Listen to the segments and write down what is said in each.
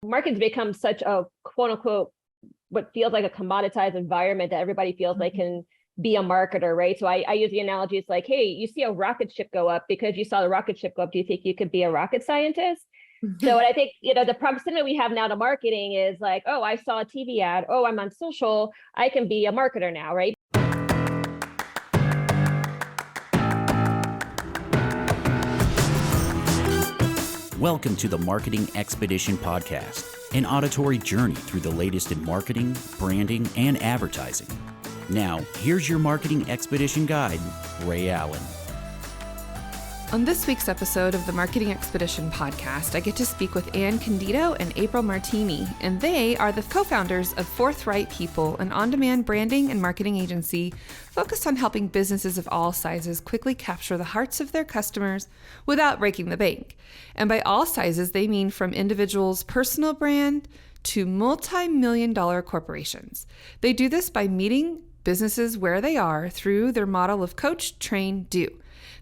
Marketing's become such a quote unquote, what feels like a commoditized environment that everybody feels they can be a marketer, right? So I use the analogy. It's like, hey, you see a rocket ship go up because you saw the rocket ship go up. Do you think you could be a rocket scientist? So, and I think, the proximity we have now to marketing is like, oh, I saw a TV ad. Oh, I'm on social. I can be a marketer now, right? Welcome to the Marketing Expedition Podcast, an auditory journey through the latest in marketing, branding, and advertising. Now, here's your Marketing Expedition guide, Ray Allen. On this week's episode of the Marketing Expedition Podcast, I get to speak with Candido and April Martini, and they are the co-founders of Forthright People, an on-demand branding and marketing agency focused on helping businesses of all sizes quickly capture the hearts of their customers without breaking the bank. And by all sizes, they mean from individuals' personal brand to multi-million-dollar corporations. They do this by meeting businesses where they are through their model of coach, train, do.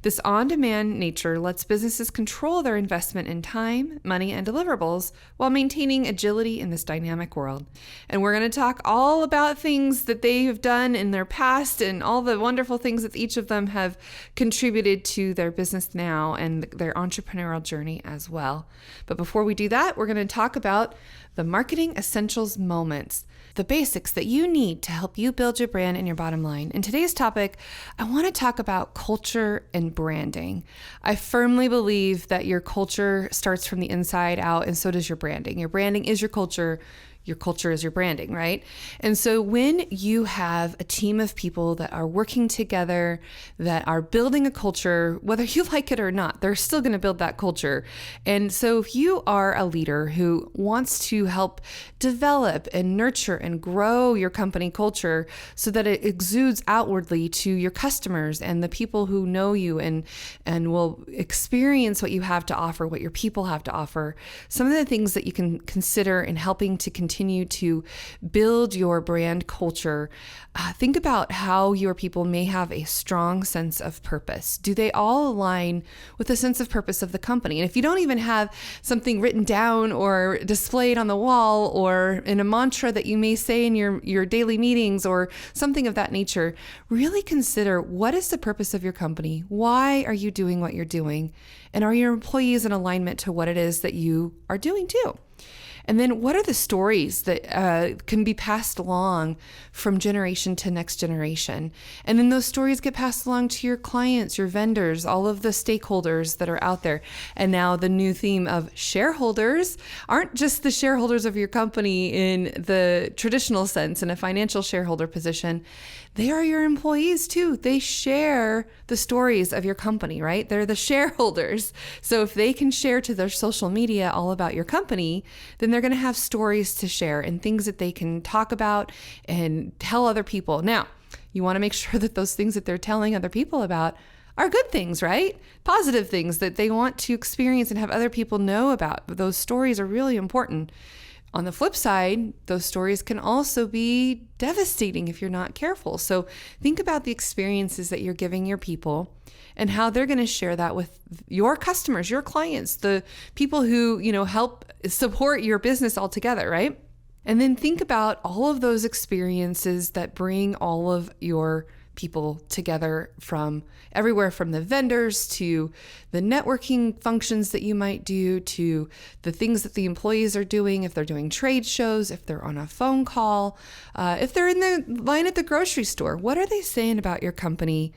This on-demand nature lets businesses control their investment in time, money, and deliverables while maintaining agility in this dynamic world. And we're going to talk all about things that they have done in their past and all the wonderful things that each of them have contributed to their business now and their entrepreneurial journey as well. But before we do that, we're going to talk about the marketing essentials moments, the basics that you need to help you build your brand and your bottom line. In today's topic, I want to talk about culture and branding. I firmly believe that your culture starts from the inside out, and so does your branding. Your branding is your culture is your branding, right? And so when you have a team of people that are working together, that are building a culture, whether you like it or not, they're still going to build that culture. And so if you are a leader who wants to help develop and nurture and grow your company culture so that it exudes outwardly to your customers and the people who know you and will experience what you have to offer, what your people have to offer, some of the things that you can consider in helping to continue to build your brand culture, think about how your people may have a strong sense of purpose. Do they all align with the sense of purpose of the company? And if you don't even have something written down or displayed on the wall or in a mantra that you may say in your daily meetings or something of that nature, really consider, what is the purpose of your company? Why are you doing what you're doing? And are your employees in alignment to what it is that you are doing too? And then what are the stories that can be passed along from generation to next generation? And then those stories get passed along to your clients, your vendors, all of the stakeholders that are out there. And now the new theme of shareholders aren't just the shareholders of your company in the traditional sense, in a financial shareholder position. They are your employees too. They share the stories of your company, right? They're the shareholders. So if they can share to their social media all about your company, then they're going to have stories to share and things that they can talk about and tell other people. Now, you want to make sure that those things that they're telling other people about are good things, right? Positive things that they want to experience and have other people know about. Those stories are really important. On the flip side, those stories can also be devastating if you're not careful. So think about the experiences that you're giving your people and how they're going to share that with your customers, your clients, the people who, help support your business altogether, right? And then think about all of those experiences that bring all of your people together, from everywhere from the vendors to the networking functions that you might do to the things that the employees are doing, if they're doing trade shows, if they're on a phone call, if they're in the line at the grocery store. What are they saying about your company?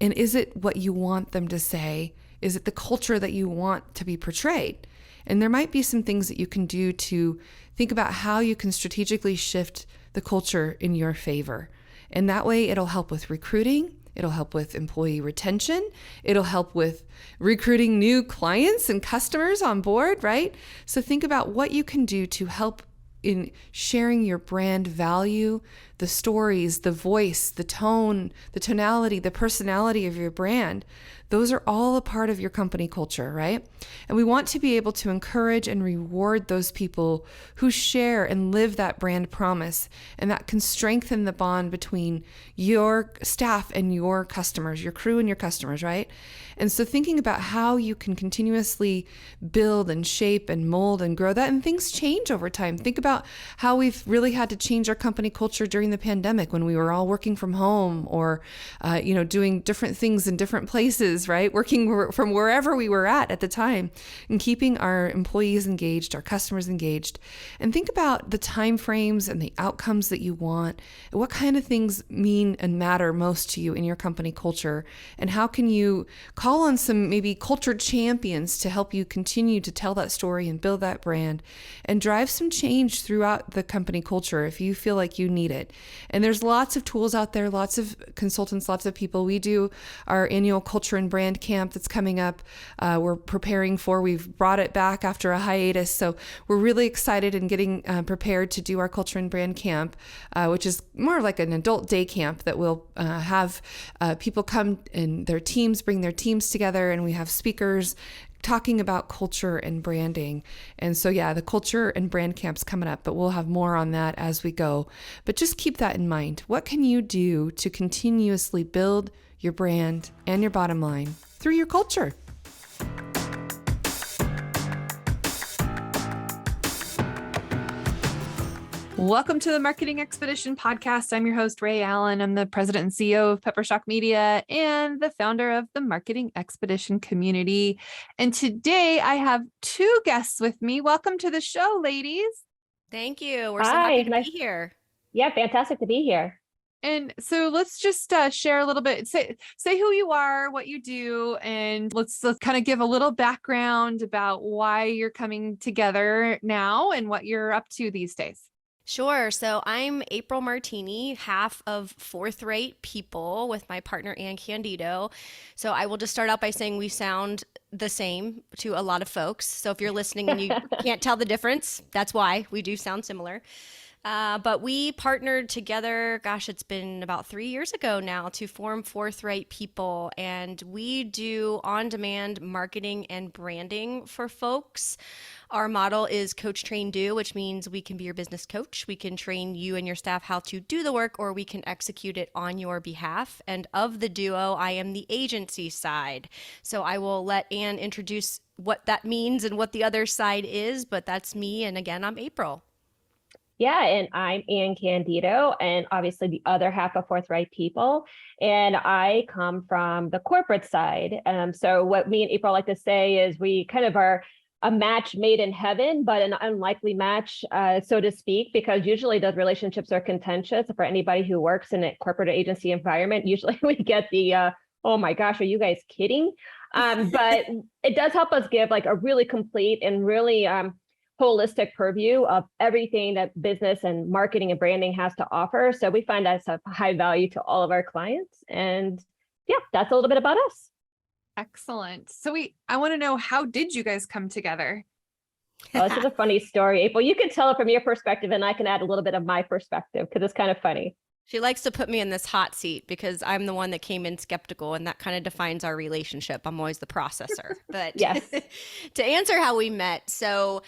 And is it what you want them to say? Is it the culture that you want to be portrayed? And there might be some things that you can do to think about how you can strategically shift the culture in your favor. And that way it'll help with recruiting, it'll help with employee retention, it'll help with recruiting new clients and customers on board, right? So think about what you can do to help in sharing your brand value, the stories, the voice, the tone, the tonality, the personality of your brand. those are all a part of your company culture, right? And we want to be able to encourage and reward those people who share and live that brand promise, and that can strengthen the bond between your staff and your customers, your crew and your customers, right? And so thinking about how you can continuously build and shape and mold and grow that, and things change over time. Think about how we've really had to change our company culture during the pandemic when we were all working from home or, doing different things in different places, right? Working from wherever we were at the time, and keeping our employees engaged, our customers engaged. And think about the time frames and the outcomes that you want, and what kind of things mean and matter most to you in your company culture, and how can you call on some maybe culture champions to help you continue to tell that story and build that brand and drive some change throughout the company culture if you feel like you need it. And there's lots of tools out there, lots of consultants, lots of people. We do our annual culture and brand camp that's coming up. We're preparing we've brought it back after a hiatus. So we're really excited and getting prepared to do our culture and brand camp, which is more like an adult day camp that will have people come and their teams, bring their teams together, and we have speakers talking about culture and branding. And so, the culture and brand camp's coming up, but we'll have more on that as we go. But just keep that in mind. What can you do to continuously build your brand and your bottom line through your culture? Welcome to the Marketing Expedition podcast. I'm your host, Ray Allen. I'm the president and CEO of Peppershock Media and the founder of the Marketing Expedition community. And today I have two guests with me. Welcome to the show, ladies. Thank you. We're so Hi, happy to be here. Yeah, fantastic to be here. And so let's just share a little bit, say who you are, what you do, and let's kind of give a little background about why you're coming together now and what you're up to these days. Sure. So I'm April Martini, half of Forthright People with my partner, Candido. So I will just start out by saying we sound the same to a lot of folks. So if you're listening and you can't tell the difference, that's why we do sound similar. But we partnered together, it's been about 3 years ago now, to form Forthright People. And we do on-demand marketing and branding for folks. Our model is coach, train, do, which means we can be your business coach. We can train you and your staff how to do the work, or we can execute it on your behalf. And of the duo, I am the agency side. So I will let Ann introduce what that means and what the other side is, but that's me. And again, I'm April. Yeah, and I'm Candido, and obviously the other half of Forthright People. And I come from the corporate side. So what me and April like to say is we kind of are a match made in heaven, but an unlikely match, so to speak, because usually those relationships are contentious. For anybody who works in a corporate or agency environment, usually we get the, oh my gosh, are you guys kidding? But it does help us give like a really complete and really holistic purview of everything that business and marketing and branding has to offer. So we find that's of high value to all of our clients. And yeah, that's a little bit about us. Excellent. So I want to know, how did you guys come together? Oh, this is a funny story, April. You can tell it from your perspective, and I can add a little bit of my perspective because it's kind of funny. She likes to put me in this hot seat because I'm the one that came in skeptical, and that kind of defines our relationship. I'm always the processor. But yes. To answer how we met, so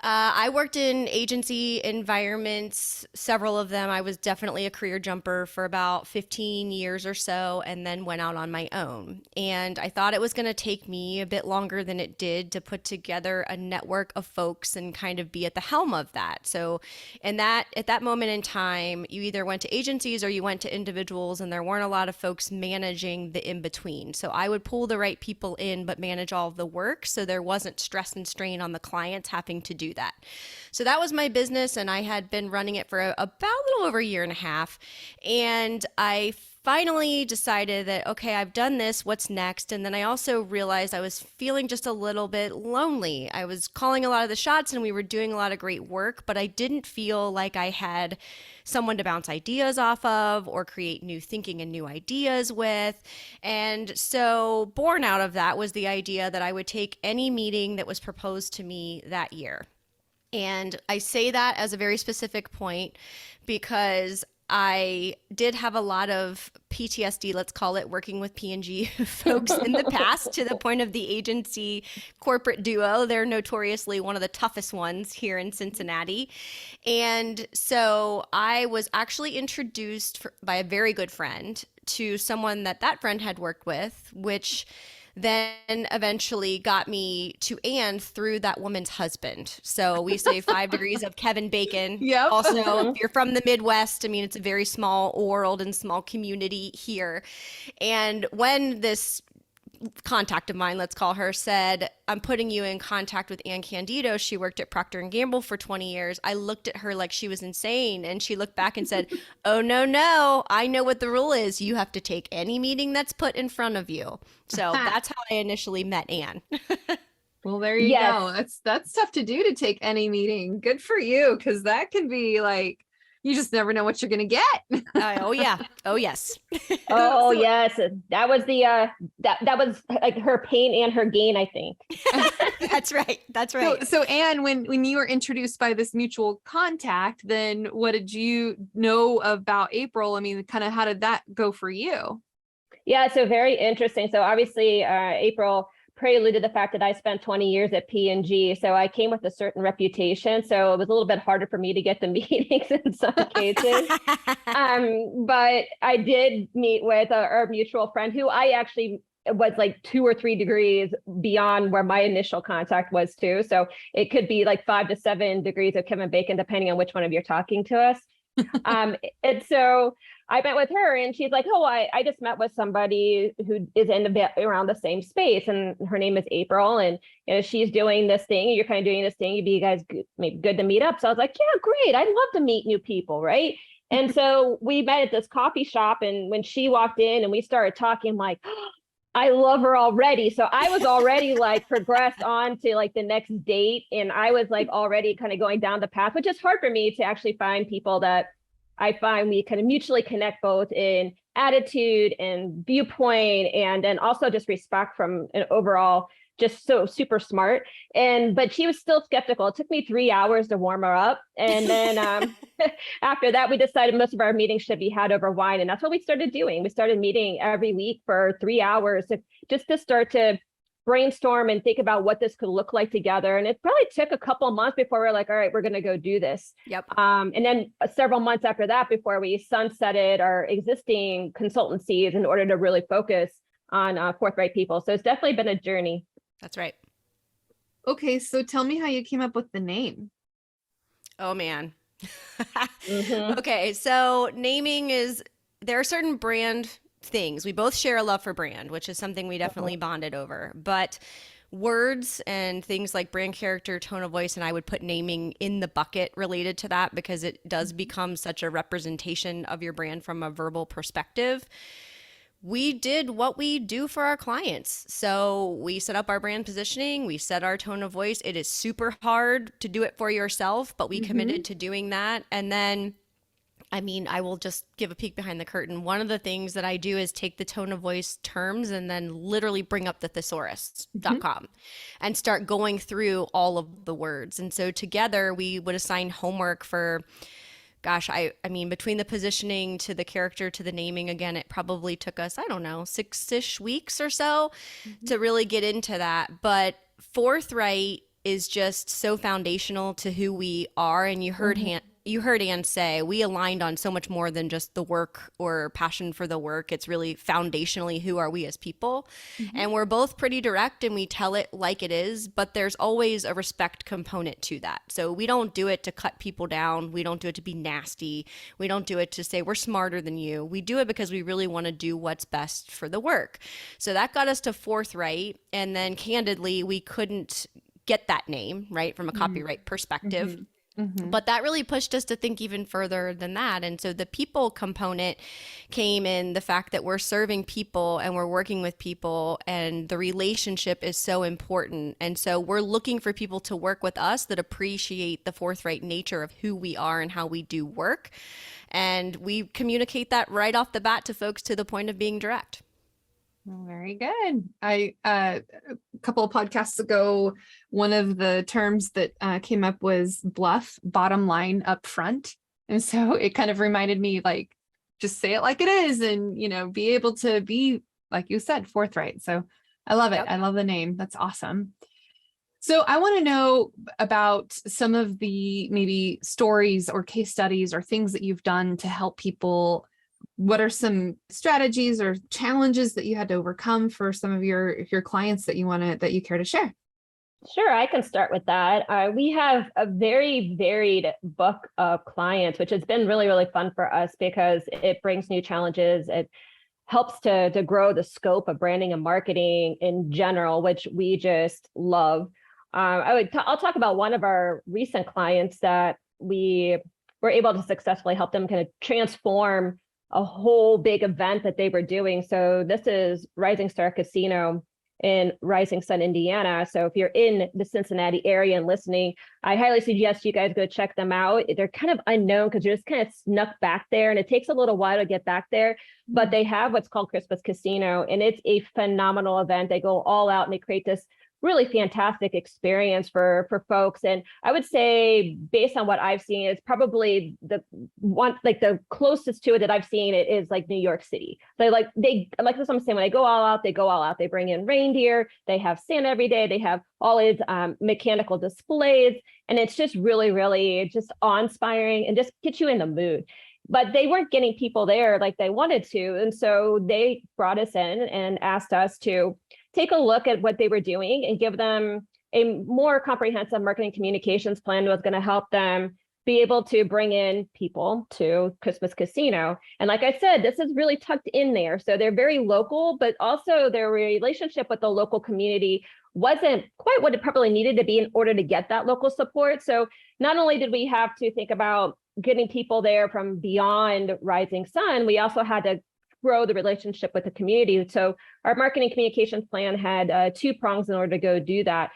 I worked in agency environments, several of them. I was definitely a career jumper for about 15 years or so, and then went out on my own. And I thought it was going to take me a bit longer than it did to put together a network of folks and kind of be at the helm of that. So at that moment in time, you either went to agencies or you went to individuals, and there weren't a lot of folks managing the in-between. So I would pull the right people in, but manage all of the work. So there wasn't stress and strain on the clients having to do that. So that was my business, and I had been running it for about a little over a year and a half. And I finally decided that, okay, I've done this, what's next? And then I also realized I was feeling just a little bit lonely. I was calling a lot of the shots and we were doing a lot of great work, but I didn't feel like I had someone to bounce ideas off of or create new thinking and new ideas with. And so born out of that was the idea that I would take any meeting that was proposed to me that year. And I say that as a very specific point because I did have a lot of PTSD, let's call it, working with P&G folks in the past, to the point of the agency corporate duo. They're notoriously one of the toughest ones here in Cincinnati. And so I was actually introduced by a very good friend to someone that friend had worked with, which then eventually got me to Anne through that woman's husband. So we say 5 degrees of Kevin Bacon. Yep. Also, if you're from the Midwest, I mean, it's a very small world and small community here. And when this contact of mine, let's call her, said, I'm putting you in contact with Anne Candido. She worked at Procter & Gamble for 20 years. I looked at her like she was insane. And she looked back and said, oh, no, I know what the rule is. You have to take any meeting that's put in front of you. So that's how I initially met Anne. Well, there you go. That's tough to do, to take any meeting. Good for you, because that can be like, you just never know what you're going to get. Oh, yeah. Oh, yes. Oh, yes. That was that was like her pain and her gain, I think. That's right. That's right. So Anne, when you were introduced by this mutual contact, then what did you know about April? I mean, kind of how did that go for you? Yeah, so very interesting. So obviously, April preluded the fact that I spent 20 years at P&G. So I came with a certain reputation. So it was a little bit harder for me to get the meetings in some cases. But I did meet with our mutual friend, who I actually was like 2 or 3 degrees beyond where my initial contact was too. So it could be like 5 to 7 degrees of Kevin Bacon, depending on which one of you are talking to us. And so I met with her, and she's like, oh, I just met with somebody who is in a bit around the same space, and her name is April, and she's doing this thing, and you're kind of doing this thing. You'd be guys maybe good to meet up. So I was like, yeah, great. I'd love to meet new people, right? And so we met at this coffee shop, and when she walked in and we started talking, I'm like, oh, I love her already. So I was already like progressed on to like the next date, and I was like already kind of going down the path, which is hard for me to actually find people that I find we kind of mutually connect both in attitude and viewpoint, and then also just respect from an overall, just so super smart. But she was still skeptical. It took me 3 hours to warm her up. And then after that, we decided most of our meetings should be had over wine. And that's what we started doing. We started meeting every week for 3 hours just to start to brainstorm and think about what this could look like together. And it probably took a couple of months before we're like, all right, we're going to go do this. Yep. And then several months after that, before we sunsetted our existing consultancies in order to really focus on Forthright People. So it's definitely been a journey. That's right. Okay, so tell me how you came up with the name. Oh, man. Mm-hmm. Okay, so naming there are certain brand things. We both share a love for brand, which is something we definitely bonded over. But words and things like brand character, tone of voice, and I would put naming in the bucket related to that, because it does become such a representation of your brand from a verbal perspective. We did what we do for our clients. So we set up our brand positioning, we set our tone of voice. It is super hard to do it for yourself, but we committed to doing that. And then, I mean, I will just give a peek behind the curtain. One of the things that I do is take the tone of voice terms and then literally bring up the thesaurus.com and start going through all of the words. And so together we would assign homework for, gosh, I mean, between the positioning to the character to the naming, again, it probably took us, I don't know, 6-ish weeks or so to really get into that. But Forthright is just so foundational to who we are. And you heard Anne say, we aligned on so much more than just the work or passion for the work. It's really foundationally, who are we as people? And we're both pretty direct, and we tell it like it is, but there's always a respect component to that. So we don't do it to cut people down. We don't do it to be nasty. We don't do it to say we're smarter than you. We do it because we really want to do what's best for the work. So that got us to Forthright. And then candidly, we couldn't get that name, right, from a copyright perspective. But that really pushed us to think even further than that. And so the people component came in the fact that we're serving people and we're working with people, and the relationship is so important. And so we're looking for people to work with us that appreciate the forthright nature of who we are and how we do work. And we communicate that right off the bat to folks to the point of being direct. Well, very good. A couple of podcasts ago, one of the terms that came up was bluff, bottom line up front. And so it kind of reminded me, like, just say it like it is and, be able to be, like you said, forthright. So I love it. Yep. I love the name. That's awesome. So I want to know about some of the maybe stories or case studies or things that you've done to help people. What are some strategies or challenges that you had to overcome for some of your clients that you care to share? Sure, I can start with that. We have a very varied book of clients, which has been really, really fun for us because it brings new challenges. It helps to grow the scope of branding and marketing in general, which we just love. I'll talk about one of our recent clients that we were able to successfully help them kind of transform a whole big event that they were doing. So this is Rising Star Casino in Rising Sun, Indiana. So if you're in the Cincinnati area and listening, I highly suggest you guys go check them out. They're kind of unknown because you're just kind of snuck back there and it takes a little while to get back there, but they have what's called Christmas Casino and it's a phenomenal event. They go all out and they create this really fantastic experience for folks. And I would say based on what I've seen, it's probably the one, like the closest to it that I've seen it is like New York City. Like this I'm saying, when they go all out, they go all out. They bring in reindeer, they have Santa every day, they have all these mechanical displays. And it's just really, really just awe-inspiring and just get you in the mood. But they weren't getting people there like they wanted to. And so they brought us in and asked us to take a look at what they were doing and give them a more comprehensive marketing communications plan that was going to help them be able to bring in people to Christmas Casino. And like I said, this is really tucked in there. So they're very local, but also their relationship with the local community wasn't quite what it probably needed to be in order to get that local support. So not only did we have to think about getting people there from beyond Rising Sun, we also had to grow the relationship with the community. So our marketing communications plan had 2 prongs in order to go do that.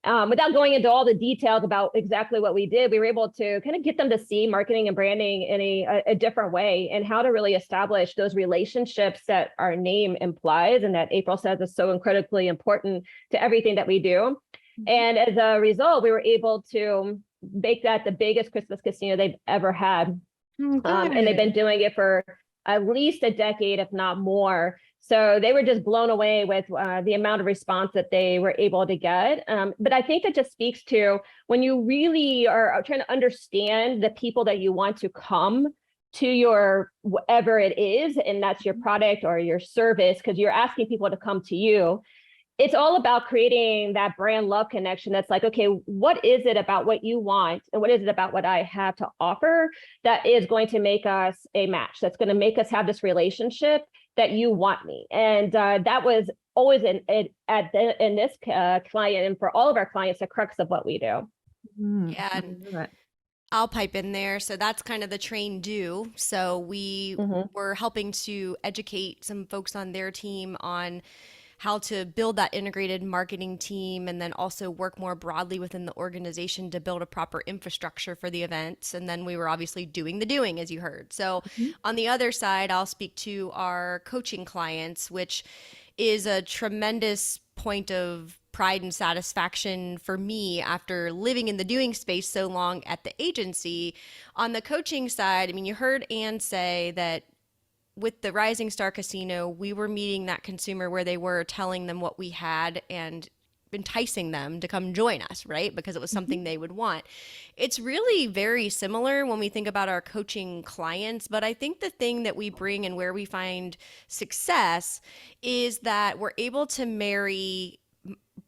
Without going into all the details about exactly what we did, we were able to kind of get them to see marketing and branding in a different way and how to really establish those relationships that our name implies and that April says is so incredibly important to everything that we do. And as a result, we were able to make that the biggest Christmas casino they've ever had. And they've been doing it for at least a decade, if not more. So they were just blown away with the amount of response that they were able to get. But I think that just speaks to when you really are trying to understand the people that you want to come to your whatever it is, and that's your product or your service, because you're asking people to come to you. It's all about creating that brand love connection. That's like, okay, what is it about what you want? And what is it about what I have to offer that is going to make us a match? That's going to make us have this relationship that you want me. And that was always in this client and for all of our clients, the crux of what we do. Yeah. And I'll pipe in there. So that's kind of the train do. So we were helping to educate some folks on their team on how to build that integrated marketing team and then also work more broadly within the organization to build a proper infrastructure for the events. And then we were obviously doing the doing, as you heard. So on the other side, I'll speak to our coaching clients, which is a tremendous point of pride and satisfaction for me after living in the doing space so long at the agency. On the coaching side, I mean, you heard Anne say that with the Rising Star Casino, we were meeting that consumer where they were, telling them what we had and enticing them to come join us, right? Because it was something they would want. It's really very similar when we think about our coaching clients, but I think the thing that we bring and where we find success is that we're able to marry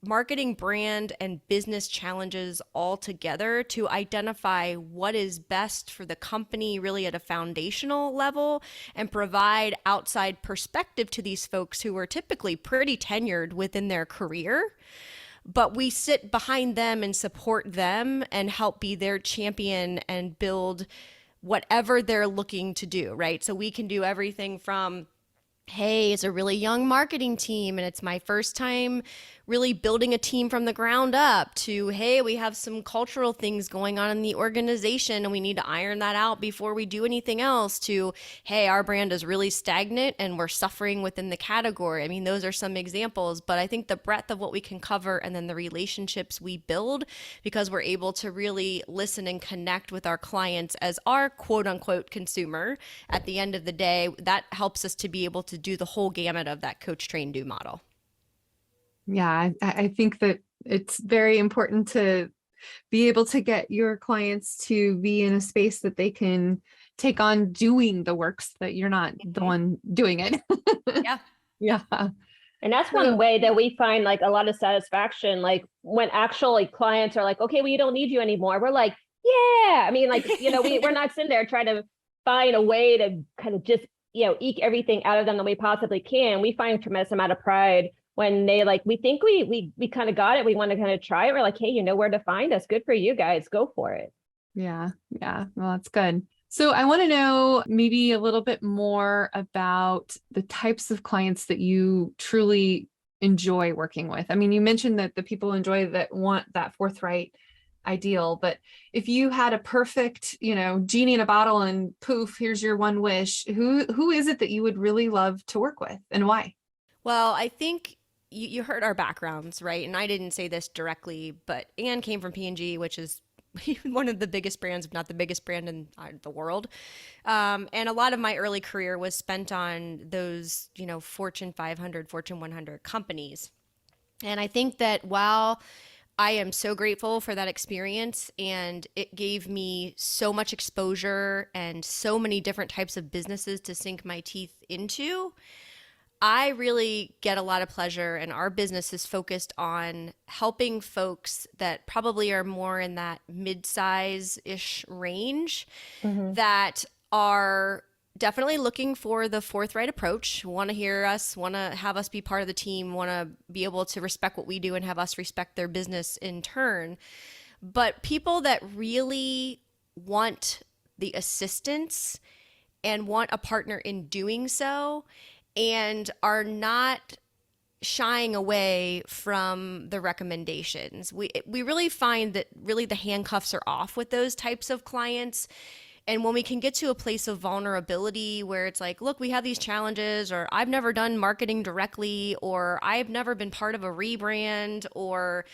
marketing, brand, and business challenges all together to identify what is best for the company really at a foundational level and provide outside perspective to these folks who are typically pretty tenured within their career. But we sit behind them and support them and help be their champion and build whatever they're looking to do, right? So we can do everything from hey, it's a really young marketing team and it's my first time really building a team from the ground up, to, hey, we have some cultural things going on in the organization and we need to iron that out before we do anything else, to, hey, our brand is really stagnant and we're suffering within the category. I mean, those are some examples, but I think the breadth of what we can cover and then the relationships we build, because we're able to really listen and connect with our clients as our quote unquote consumer at the end of the day, that helps us to be able to do the whole gamut of that coach, train, do model. Yeah, I think that it's very important to be able to get your clients to be in a space that they can take on doing the work so that you're not the one doing it. Yeah. Yeah. And that's one way that we find like a lot of satisfaction, like when actually clients are like, okay, we don't need you anymore. We're like, yeah, I mean, like, we're not sitting there trying to find a way to kind of just, eke everything out of them that we possibly can. We find a tremendous amount of pride when they like, we think we kind of got it. We want to kind of try it. We're like, hey, you know where to find us. Good for you guys. Go for it. Yeah. Well, that's good. So I want to know maybe a little bit more about the types of clients that you truly enjoy working with. I mean, you mentioned that the people enjoy that want that forthright ideal, but if you had a perfect, genie in a bottle and poof, here's your one wish, who is it that you would really love to work with and why? Well, I think you heard our backgrounds, right? And I didn't say this directly, but Anne came from P&G, which is one of the biggest brands, if not the biggest brand in the world. And a lot of my early career was spent on those, Fortune 500, Fortune 100 companies. And I think that while I am so grateful for that experience, and it gave me so much exposure and so many different types of businesses to sink my teeth into, I really get a lot of pleasure, and our business is focused on helping folks that probably are more in that mid-size-ish range that are definitely looking for the forthright approach, want to hear us, want to have us be part of the team, want to be able to respect what we do and have us respect their business in turn. But people that really want the assistance and want a partner in doing so, and are not shying away from the recommendations. We really find that really the handcuffs are off with those types of clients. And when we can get to a place of vulnerability where it's like, look, we have these challenges, or I've never done marketing directly, or I've never been part of a rebrand, or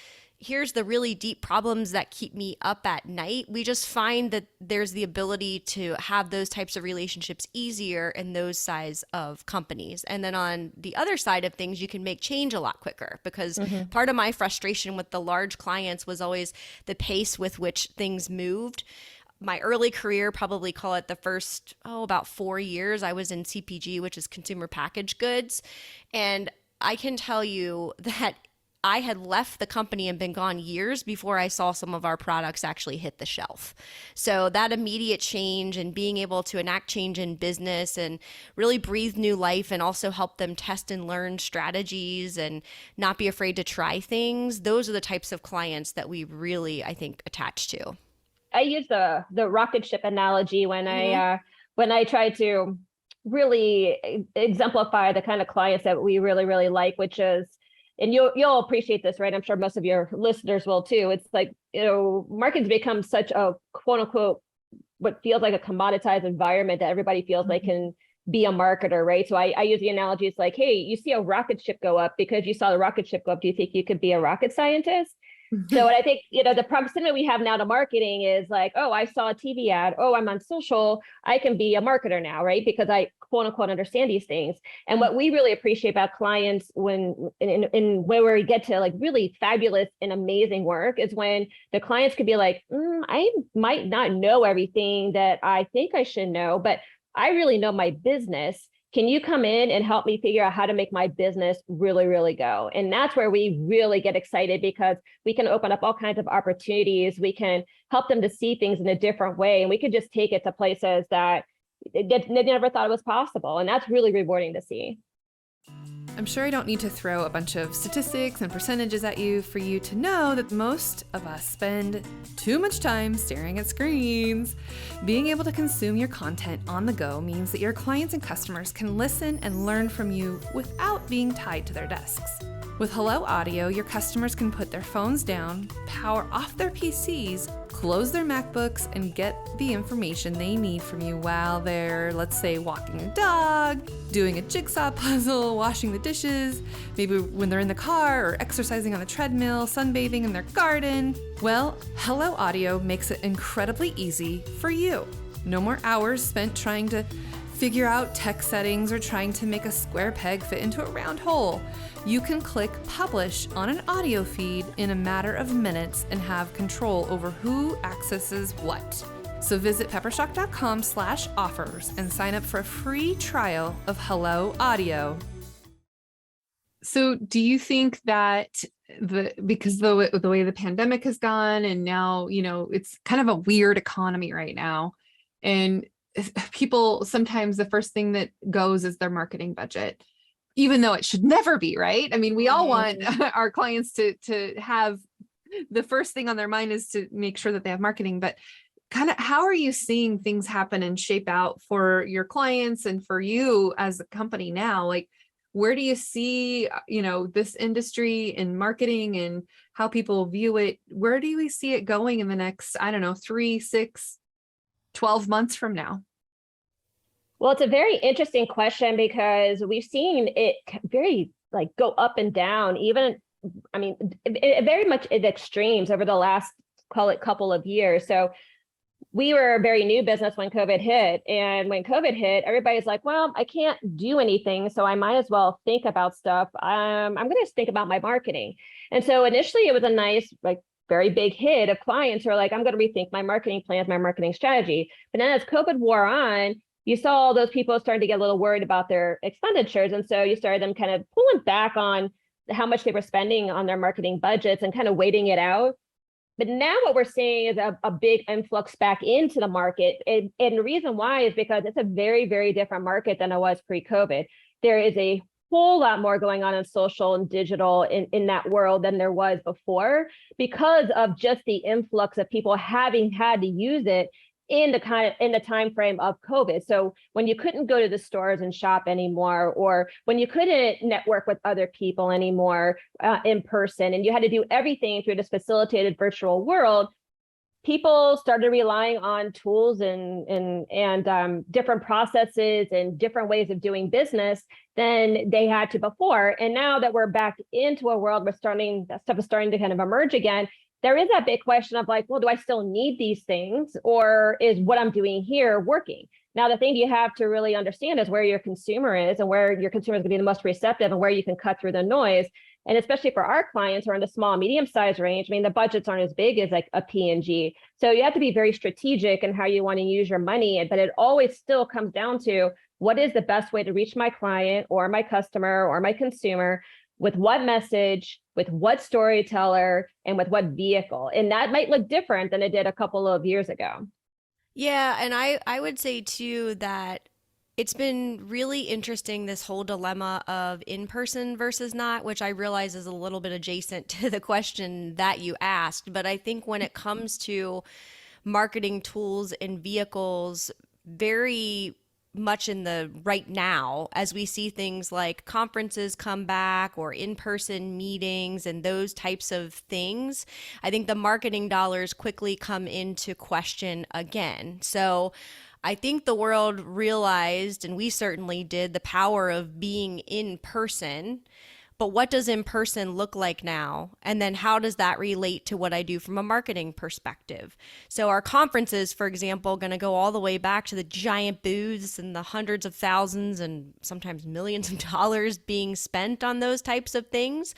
here's the really deep problems that keep me up at night, we just find that there's the ability to have those types of relationships easier in those size of companies. And then on the other side of things, you can make change a lot quicker, because part of my frustration with the large clients was always the pace with which things moved. My early career, probably call it the first, about 4 years, I was in CPG, which is consumer packaged goods. And I can tell you that I had left the company and been gone years before I saw some of our products actually hit the shelf. So that immediate change and being able to enact change in business and really breathe new life, and also help them test and learn strategies and not be afraid to try things, those are the types of clients that we really, I think, attach to. I use the rocket ship analogy when I try to really exemplify the kind of clients that we really, really like, which is, and you'll appreciate this, right? I'm sure most of your listeners will too. It's like, marketing's become such a quote unquote, what feels like a commoditized environment that everybody feels they can be a marketer, right? So I use the analogy. It's like, hey, you see a rocket ship go up. Because you saw the rocket ship go up, do you think you could be a rocket scientist? So what I think, the proximity we have now to marketing is like, oh, I saw a TV ad. Oh, I'm on social. I can be a marketer now, right? Because I quote unquote understand these things. And what we really appreciate about clients when in where we get to like really fabulous and amazing work is when the clients could be like, I might not know everything that I think I should know, but I really know my business. Can you come in and help me figure out how to make my business really, really go? And that's where we really get excited, because we can open up all kinds of opportunities. We can help them to see things in a different way. And we could just take it to places that they never thought it was possible. And that's really rewarding to see. I'm sure I don't need to throw a bunch of statistics and percentages at you for you to know that most of us spend too much time staring at screens. Being able to consume your content on the go means that your clients and customers can listen and learn from you without being tied to their desks. With Hello Audio, your customers can put their phones down, power off their PCs, close their MacBooks, and get the information they need from you while they're, let's say, walking a dog, doing a jigsaw puzzle, washing the dishes, maybe when they're in the car or exercising on the treadmill, sunbathing in their garden. Well, Hello Audio makes it incredibly easy for you. No more hours spent trying to figure out tech settings or trying to make a square peg fit into a round hole. You can click publish on an audio feed in a matter of minutes and have control over who accesses what. So visit peppershock.com/offers and sign up for a free trial of Hello Audio. So do you think that because the way the pandemic has gone and now, it's kind of a weird economy right now, and people sometimes the first thing that goes is their marketing budget, even though it should never be, right? I mean, we all want our clients to have the first thing on their mind is to make sure that they have marketing, but kind of how are you seeing things happen and shape out for your clients and for you as a company now? Like, where do you see, this industry in marketing and how people view it? Where do we see it going in the next, 3, 6, 12 months from now? Well, it's a very interesting question because we've seen it very go up and down, very much in extremes over the last, call it, couple of years. So we were a very new business when COVID hit. And when COVID hit, everybody's like, well, I can't do anything, so I might as well think about stuff. I'm going to think about my marketing. And so initially it was a nice, very big hit of clients who are like, I'm going to rethink my marketing plans, my marketing strategy. But then as COVID wore on, you saw all those people starting to get a little worried about their expenditures. And so you started them kind of pulling back on how much they were spending on their marketing budgets and kind of waiting it out. But now what we're seeing is a big influx back into the market. And the reason why is because it's a very, very different market than it was pre-COVID. There is a whole lot more going on in social and digital in that world than there was before, because of just the influx of people having had to use it in the time frame of COVID. So when you couldn't go to the stores and shop anymore, or when you couldn't network with other people anymore in person, and you had to do everything through this facilitated virtual world, people started relying on tools and different processes and different ways of doing business than they had to before. And now that we're back into a world where that stuff is starting to kind of emerge again, there is that big question of well, do I still need these things, or is what I'm doing here working? Now, the thing you have to really understand is where your consumer is and where your consumer is going to be the most receptive and where you can cut through the noise. And especially for our clients who are in the small, medium size range, the budgets aren't as big as a P&G. So you have to be very strategic in how you want to use your money, but it always still comes down to what is the best way to reach my client or my customer or my consumer, with what message, with what storyteller, and with what vehicle. And that might look different than it did a couple of years ago. Yeah, and I would say too that it's been really interesting, this whole dilemma of in-person versus not, which I realize is a little bit adjacent to the question that you asked. But I think when it comes to marketing tools and vehicles, very much in the right now, as we see things like conferences come back or in-person meetings and those types of things, I think the marketing dollars quickly come into question again. So I think the world realized, and we certainly did, the power of being in person. But what does in person look like now? And then how does that relate to what I do from a marketing perspective? So our conferences, for example, going to go all the way back to the giant booths and the hundreds of thousands and sometimes millions of dollars being spent on those types of things?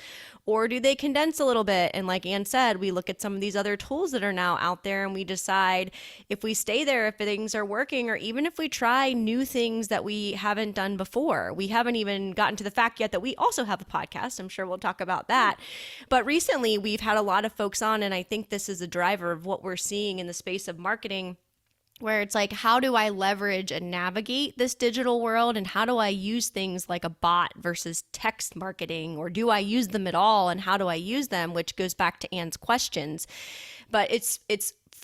Or do they condense a little bit? And like Ann said, we look at some of these other tools that are now out there and we decide if we stay there, if things are working, or even if we try new things that we haven't done before. We haven't even gotten to the fact yet that we also have a podcast. I'm sure we'll talk about that. But recently we've had a lot of folks on, and I think this is a driver of what we're seeing in the space of marketing, where it's like, how do I leverage and navigate this digital world? And how do I use things like a bot versus text marketing? Or do I use them at all? And how do I use them? Which goes back to Ann's questions. But it's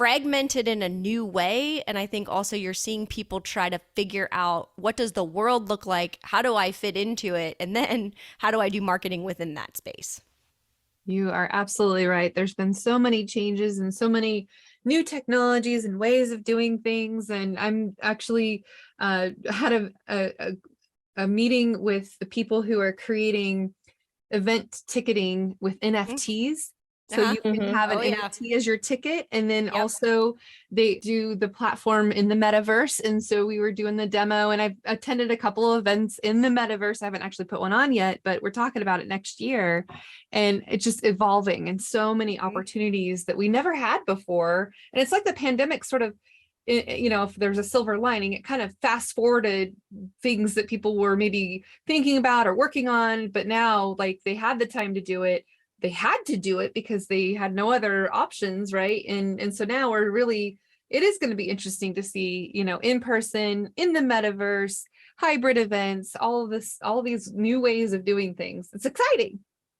fragmented in a new way. And I think also you're seeing people try to figure out, what does the world look like? How do I fit into it? And then how do I do marketing within that space? You are absolutely right. There's been so many changes and so many new technologies and ways of doing things. And I'm actually had a meeting with the people who are creating event ticketing with NFTs. So you can have an NFT as your ticket. And then also they do the platform in the metaverse. And so we were doing the demo, and I've attended a couple of events in the metaverse. I haven't actually put one on yet, but we're talking about it next year. And it's just evolving, and so many opportunities that we never had before. And it's like the pandemic sort of, you know, if there's a silver lining, it kind of fast forwarded things that people were maybe thinking about or working on, but now like they had the time to do it. They had to do it because they had no other options, right? And so now we're really, it is going to be interesting to see, you know, in person, in the metaverse, hybrid events, all of this, all these new ways of doing things. It's exciting.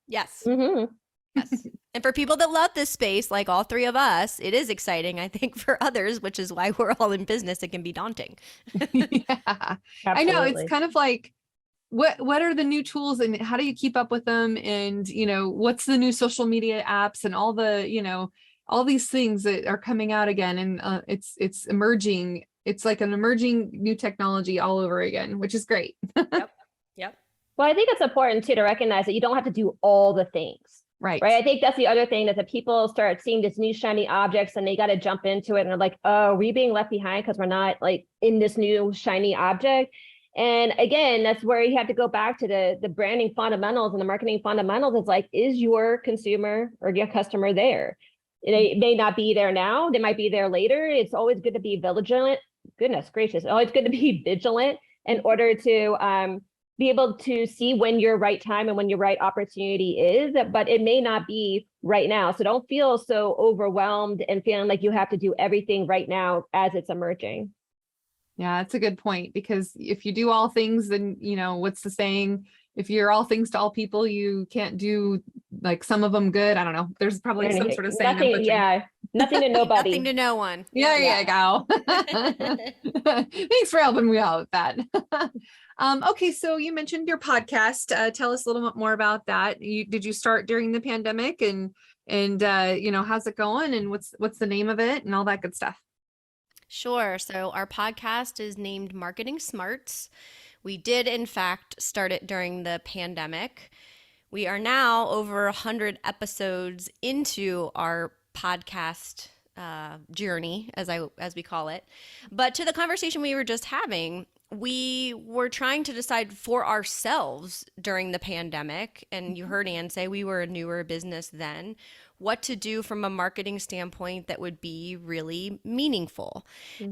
Yes. Yes. And for people that love this space, like all three of us, it is exciting. I think for others, which is why we're all in business, it can be daunting. Yeah, I know. It's kind of like, what are the new tools and how do you keep up with them? And, you know, what's the new social media apps and all the, you know, all these things that are coming out again. And it's emerging. It's like an emerging new technology all over again, which is great. Yep. Well, I think it's important too to recognize that you don't have to do all the things. Right. I think that's the other thing, that the people start seeing this new shiny objects and they got to jump into it and they're like, oh, are we being left behind because we're not like in this new shiny object? And again, that's where you have to go back to the branding fundamentals and the marketing fundamentals. It's like, is your consumer or your customer there? They may not be there now. They might be there later. It's always good to be vigilant. Goodness gracious. Always good to be vigilant in order to be able to see when your right time and when your right opportunity is, but it may not be right now. So don't feel so overwhelmed and feeling like you have to do everything right now as it's emerging. Yeah, that's a good point, because if you do all things, then, you know, what's the saying? If you're all things to all people, you can't do like some of them good. I don't know. There's probably some sort of saying. Nothing to nobody. Nothing to no one. Yeah, go. Thanks for helping me out with that. Okay, so you mentioned your podcast. Tell us a little bit more about that. Did you start during the pandemic, and you know, how's it going, and what's the name of it and all that good stuff? Sure. So our podcast is named Marketing Smarts. We did, in fact, start it during the pandemic. We are now over 100 episodes into our podcast journey, as we call it. But to the conversation we were just having, we were trying to decide for ourselves during the pandemic, and you heard Ann say we were a newer business then, what to do from a marketing standpoint that would be really meaningful.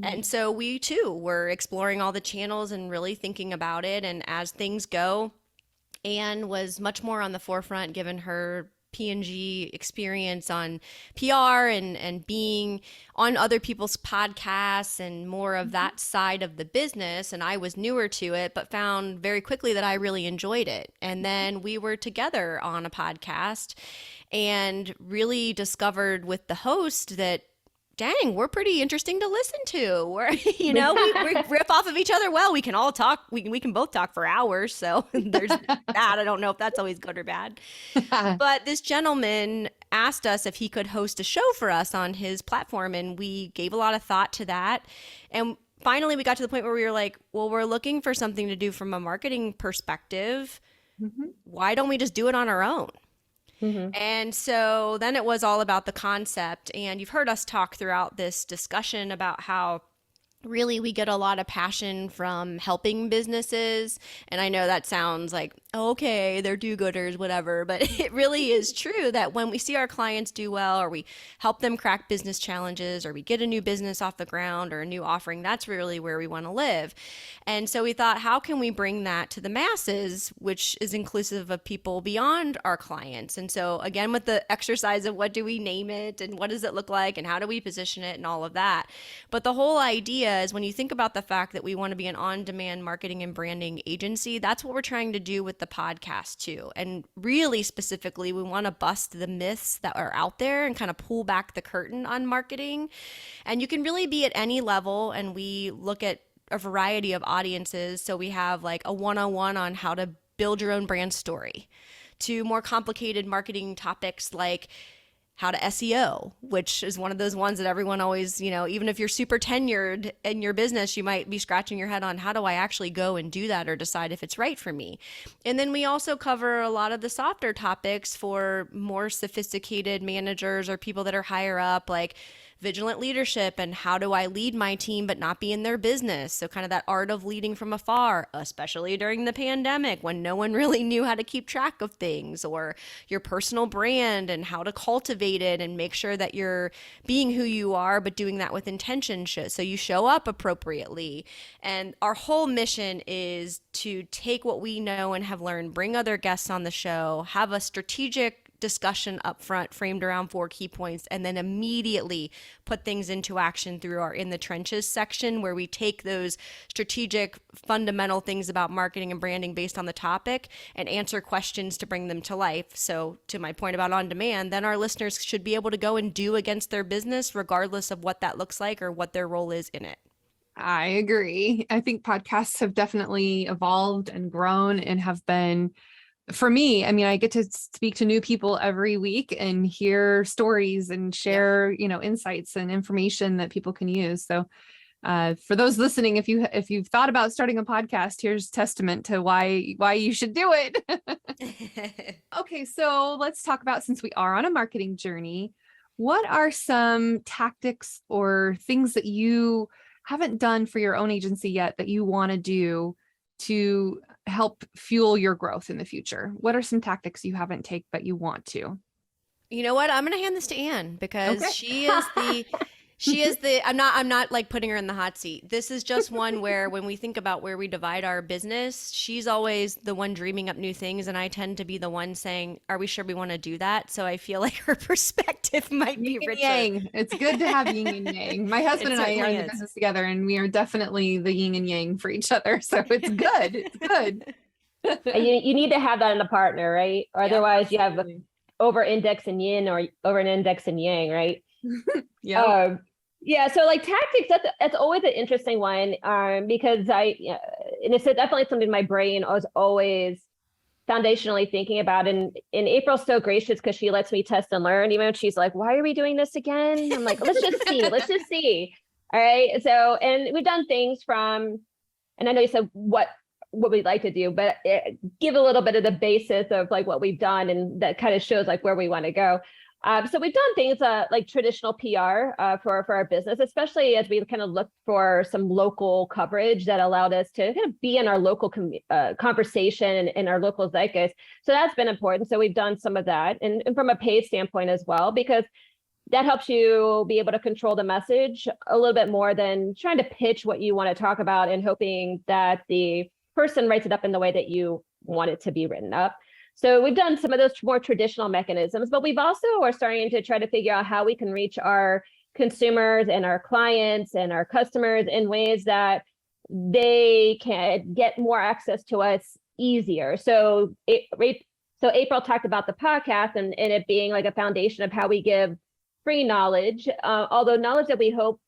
And so we too were exploring all the channels and really thinking about it. And as things go, Ann was much more on the forefront given her P&G experience on PR and being on other people's podcasts and more of that side of the business. And I was newer to it, but found very quickly that I really enjoyed it. And then we were together on a podcast and really discovered with the host that, dang, we're pretty interesting to listen to. We're, you know, we rip off of each other. Well, we can all talk. We can both talk for hours. So there's that. I don't know if that's always good or bad. But this gentleman asked us if he could host a show for us on his platform. And we gave a lot of thought to that. And finally, we got to the point where we were like, well, we're looking for something to do from a marketing perspective. Why don't we just do it on our own? And so then it was all about the concept. And you've heard us talk throughout this discussion about how really we get a lot of passion from helping businesses. And I know that sounds like, oh, okay, they're do-gooders, whatever. But it really is true that when we see our clients do well, or we help them crack business challenges, or we get a new business off the ground or a new offering, that's really where we want to live. And so we thought, how can we bring that to the masses, which is inclusive of people beyond our clients? And so again, with the exercise of what do we name it and what does it look like and how do we position it and all of that. But the whole idea idea is when you think about the fact that we want to be an on-demand marketing and branding agency, that's what we're trying to do with the podcast too. And really specifically, we want to bust the myths that are out there and kind of pull back the curtain on marketing. And you can really be at any level, and we look at a variety of audiences. So we have like a one-on-one on how to build your own brand story, to more complicated marketing topics like how to SEO, which is one of those ones that everyone always, even if you're super tenured in your business, you might be scratching your head on, how do I actually go and do that or decide if it's right for me? And then we also cover a lot of the softer topics for more sophisticated managers or people that are higher up, like vigilant leadership and how do I lead my team but not be in their business. So kind of that art of leading from afar, especially during the pandemic when no one really knew how to keep track of things, or your personal brand and how to cultivate it and make sure that you're being who you are but doing that with intention so you show up appropriately. And our whole mission is to take what we know and have learned, bring other guests on the show, have a strategic discussion up front framed around 4 key points, and then immediately put things into action through our In the Trenches section, where we take those strategic fundamental things about marketing and branding based on the topic and answer questions to bring them to life. So to my point about on demand, then our listeners should be able to go and do against their business regardless of what that looks like or what their role is in it. I agree. I think podcasts have definitely evolved and grown and have been, for me, I mean, I get to speak to new people every week and hear stories and share, insights and information that people can use. So for those listening, if you've thought about starting a podcast, here's testament to why you should do it. Okay, so let's talk about, since we are on a marketing journey, what are some tactics or things that you haven't done for your own agency yet that you want to do to help fuel your growth in the future? What are some tactics you haven't taken but you want to? You know what? I'm going to hand this to Anne because Okay. she is the I'm not like putting her in the hot seat. This is just one where when we think about where we divide our business, she's always the one dreaming up new things, and I tend to be the one saying, "Are we sure we want to do that?" So I feel like her perspective might be richer. Yang. It's good to have yin and yang. My husband and I are in the business together, and we are definitely the yin and yang for each other. So it's good. It's good. You need to have that in a partner, right? Or otherwise you have over index in yin or over an index in yang, right? Yeah. So like tactics, that's always an interesting one, because and it's definitely something my brain was always foundationally thinking about. And April's so gracious because she lets me test and learn, even when she's like, why are we doing this again? I'm like, let's just see. All right. So, and we've done things from, and I know you said what we'd like to do, but give a little bit of the basis of like what we've done, and that kind of shows like where we want to go. So we've done things like traditional PR for our business, especially as we kind of looked for some local coverage that allowed us to kind of be in our local conversation and our local zeitgeist. So that's been important. So we've done some of that, and from a paid standpoint as well, because that helps you be able to control the message a little bit more than trying to pitch what you want to talk about and hoping that the person writes it up in the way that you want it to be written up. So we've done some of those more traditional mechanisms, but we've also are starting to try to figure out how we can reach our consumers and our clients and our customers in ways that they can get more access to us easier. So April talked about the podcast and it being like a foundation of how we give free knowledge, although knowledge that we hope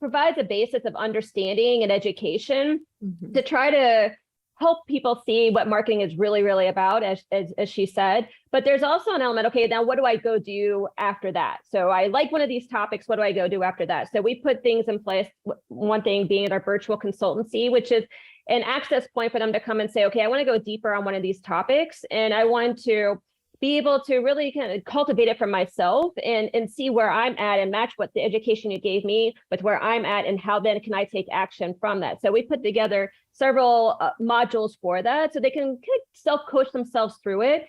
provides a basis of understanding and education to try to help people see what marketing is really, really about, as she said. But there's also an element, okay, now what do I go do after that? So I like one of these topics, what do I go do after that? So we put things in place, one thing being our virtual consultancy, which is an access point for them to come and say, okay, I want to go deeper on one of these topics, and I want to be able to really kind of cultivate it for myself and see where I'm at and match what the education you gave me with where I'm at, and how then can I take action from that. So we put together several modules for that so they can kind of self-coach themselves through it.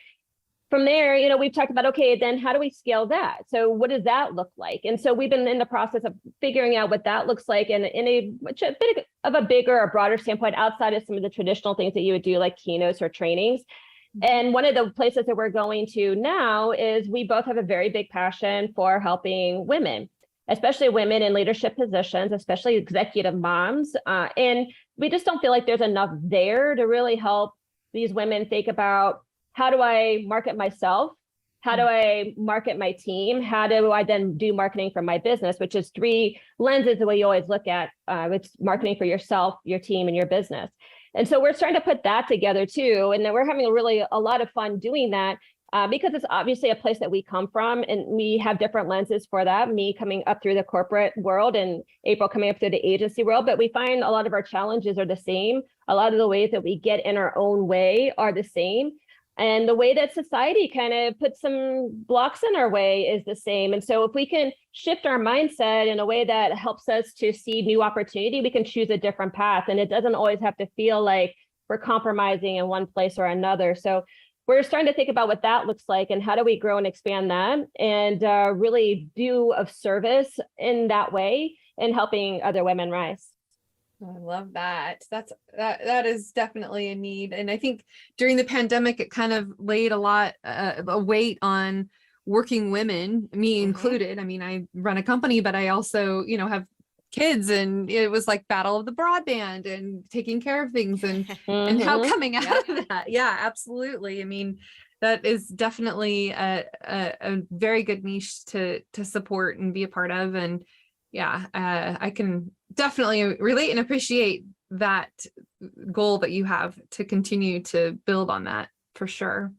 From there, we've talked about, okay, then how do we scale that? So what does that look like? And so we've been in the process of figuring out what that looks like in a bit of a bigger or broader standpoint outside of some of the traditional things that you would do like keynotes or trainings. And one of the places that we're going to now is we both have a very big passion for helping women. especially women in leadership positions, especially executive moms. And we just don't feel like there's enough there to really help these women think about, how do I market myself? How do I market my team? How do I then do marketing for my business, which is 3 lenses the way you always look at it's marketing for yourself, your team, and your business. And so we're starting to put that together too. And then we're having a lot of fun doing that because it's obviously a place that we come from, and we have different lenses for that. Me coming up through the corporate world and April coming up through the agency world, but we find a lot of our challenges are the same. A lot of the ways that we get in our own way are the same. And the way that society kind of puts some blocks in our way is the same. And so if we can shift our mindset in a way that helps us to see new opportunity, we can choose a different path. And it doesn't always have to feel like we're compromising in one place or another. So we're starting to think about what that looks like and how do we grow and expand that and really do of service in that way and helping other women rise. I love that. That is definitely a need. And I think during the pandemic, it kind of laid a lot, a weight on working women, me included. I mean, I run a company, but I also, have kids, and it was like battle of the broadband and taking care of things and how coming out of that. Yeah, absolutely. I mean, that is definitely a very good niche to support and be a part of. And yeah, I can definitely relate and appreciate that goal that you have to continue to build on that for sure.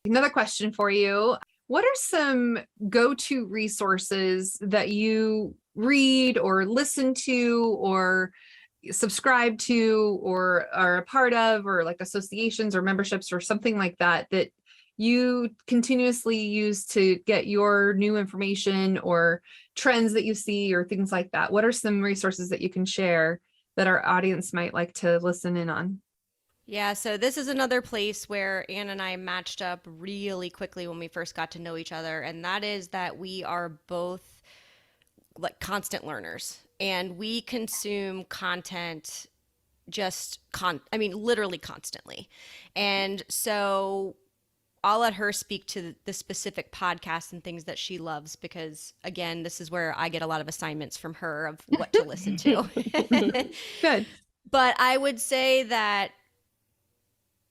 Another question for you. What are some go-to resources that you read or listen to or subscribe to or are a part of, or like associations or memberships or something like that, that you continuously use to get your new information or trends that you see or things like that? What are some resources that you can share that our audience might like to listen in on? Yeah, so this is another place where Ann and I matched up really quickly when we first got to know each other. And that is that we are both like constant learners, and we consume content literally constantly. And so I'll let her speak to the specific podcasts and things that she loves, because again, this is where I get a lot of assignments from her of what to listen to. Good. But I would say that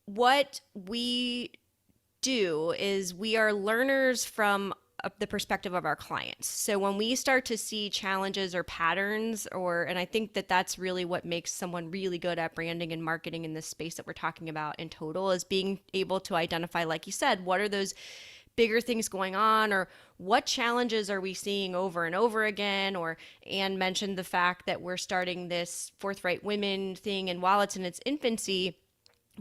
what we do is we are learners from the perspective of our clients. So when we start to see challenges or patterns, and I think that that's really what makes someone really good at branding and marketing in this space that we're talking about in total, is being able to identify, like you said, what are those bigger things going on, or what challenges are we seeing over and over again? Or Anne mentioned the fact that we're starting this Forthright Women thing, and while it's in its infancy,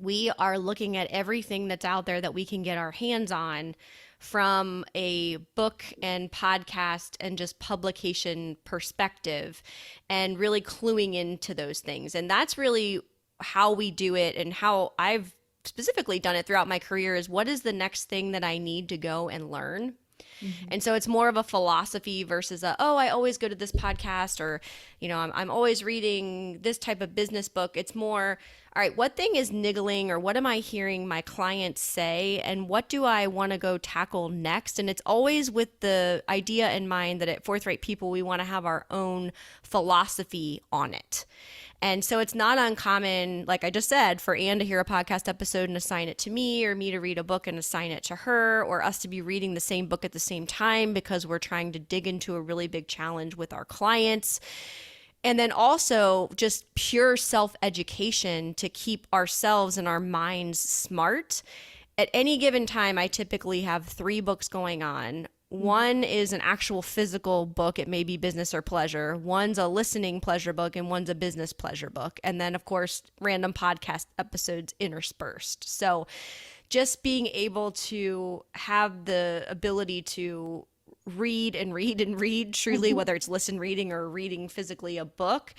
we are looking at everything that's out there that we can get our hands on from a book and podcast and just publication perspective, and really cluing into those things. And that's really how we do it, and how I've specifically done it throughout my career, is what is the next thing that I need to go and learn? And so it's more of a philosophy versus I always go to this podcast, or, I'm always reading this type of business book. It's more, all right, what thing is niggling, or what am I hearing my clients say, and what do I want to go tackle next? And it's always with the idea in mind that at Forthright People, we want to have our own philosophy on it. And so it's not uncommon, like I just said, for Anne to hear a podcast episode and assign it to me, or me to read a book and assign it to her, or us to be reading the same book at the same time because we're trying to dig into a really big challenge with our clients. And then also just pure self-education to keep ourselves and our minds smart. At any given time, I typically have 3 books going on. One is an actual physical book. It may be business or pleasure. One's a listening pleasure book, and one's a business pleasure book. And then, of course, random podcast episodes interspersed. So just being able to have the ability to read and read and read truly, whether it's listen reading or reading physically a book,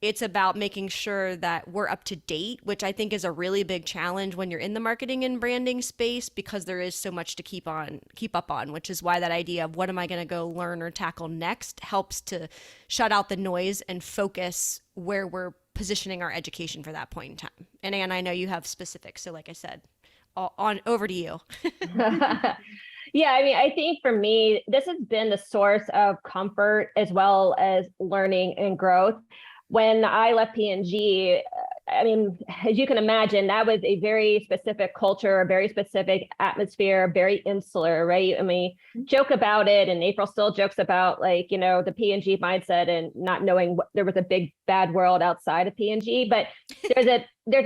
it's about making sure that we're up to date, which I think is a really big challenge when you're in the marketing and branding space, because there is so much to keep up on, which is why that idea of what am I going to go learn or tackle next helps to shut out the noise and focus where we're positioning our education for that point in time. And Anne, I know you have specifics, so like I said, over to you. Yeah, I mean, I think for me, this has been the source of comfort as well as learning and growth. When I left P&G, I mean, as you can imagine, that was a very specific culture, a very specific atmosphere, very insular, right? I mean, joke about it, and April still jokes about like, the P&G mindset and not knowing there was a big bad world outside of P&G. But there's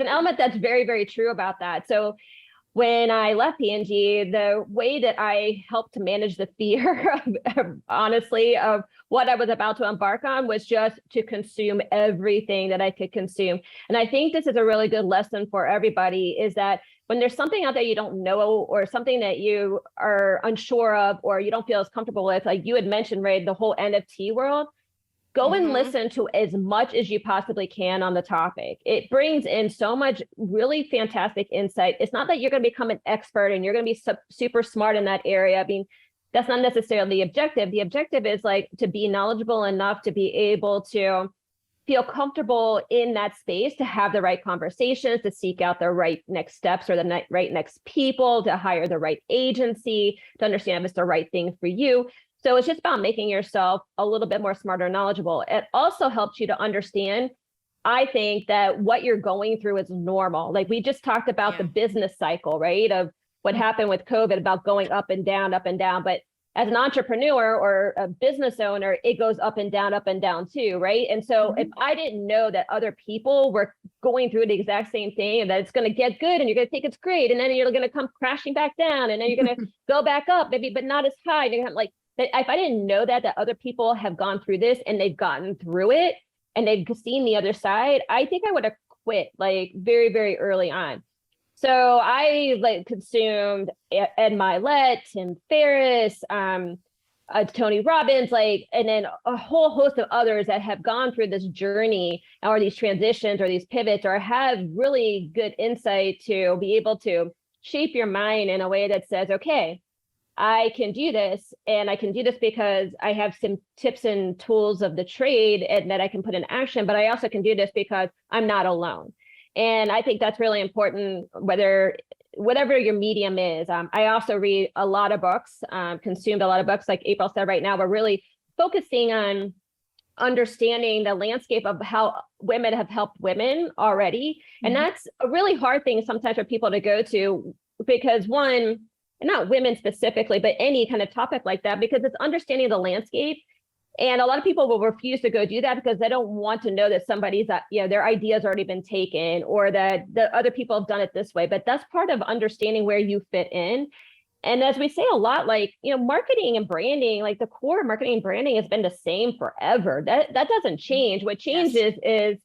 an element that's very, very true about that. So when I left P&G, the way that I helped to manage the fear honestly, of what I was about to embark on was just to consume everything that I could consume. And I think this is a really good lesson for everybody, is that when there's something out there you don't know, or something that you are unsure of, or you don't feel as comfortable with, like you had mentioned, Ray, the whole NFT world, go and listen to as much as you possibly can on the topic. It brings in so much really fantastic insight. It's not that you're going to become an expert and you're going to be super smart in that area. I mean, that's not necessarily the objective. The objective is like to be knowledgeable enough to be able to feel comfortable in that space, to have the right conversations, to seek out the right next steps or the right next people, to hire the right agency, to understand if it's the right thing for you. So it's just about making yourself a little bit more smarter and knowledgeable. It also helps you to understand, I think, that what you're going through is normal. Like we just talked about the business cycle, right? Of what happened with COVID, about going up and down, up and down. But as an entrepreneur or a business owner, it goes up and down too, right? And so if I didn't know that other people were going through the exact same thing, and that it's going to get good and you're going to think it's great, and then you're going to come crashing back down, and then you're going to go back up, maybe, but not as high. And you're gonna, like, if I didn't know that other people have gone through this and they've gotten through it and they've seen the other side, I think I would have quit like very, very early on. So I like consumed Ed Milet, Tim Ferriss, Tony Robbins, and then a whole host of others that have gone through this journey or these transitions or these pivots, or have really good insight to be able to shape your mind in a way that says, okay, I can do this, and I can do this because I have some tips and tools of the trade and that I can put in action, but I also can do this because I'm not alone. And I think that's really important, whatever your medium is. I also read a lot of books, consumed a lot of books. Like April said, right now, we're really focusing on understanding the landscape of how women have helped women already. And that's a really hard thing sometimes for people to go to, because one, not women specifically, but any kind of topic like that, because it's understanding the landscape. And a lot of people will refuse to go do that because they don't want to know that somebody's, their idea's already been taken, or that the other people have done it this way. But that's part of understanding where you fit in. And as we say a lot, marketing and branding, like the core marketing and branding has been the same forever. That doesn't change. What changes is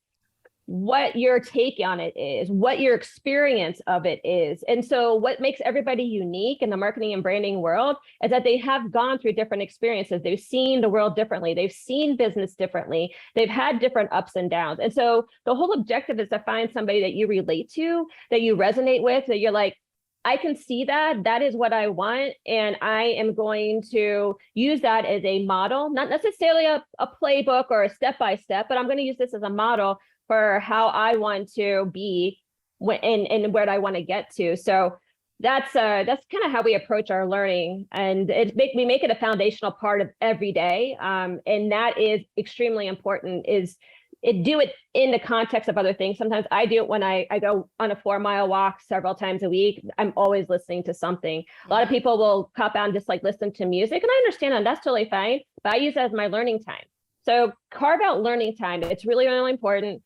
what your take on it is, what your experience of it is. And so what makes everybody unique in the marketing and branding world is that they have gone through different experiences. They've seen the world differently. They've seen business differently. They've had different ups and downs. And so the whole objective is to find somebody that you relate to, that you resonate with, that you're like, I can see that. That is what I want. And I am going to use that as a model, not necessarily a playbook or a step-by-step, but I'm going to use this as a model for how I want to be and where I want to get to. So that's kind of how we approach our learning, and we make it a foundational part of every day. And that is extremely important. Do it in the context of other things. Sometimes I do it when I go on a 4-mile walk several times a week. I'm always listening to something. A lot of people will cop out and just listen to music, and I understand that. That's totally fine. But I use that as my learning time. So carve out learning time. It's really, really important.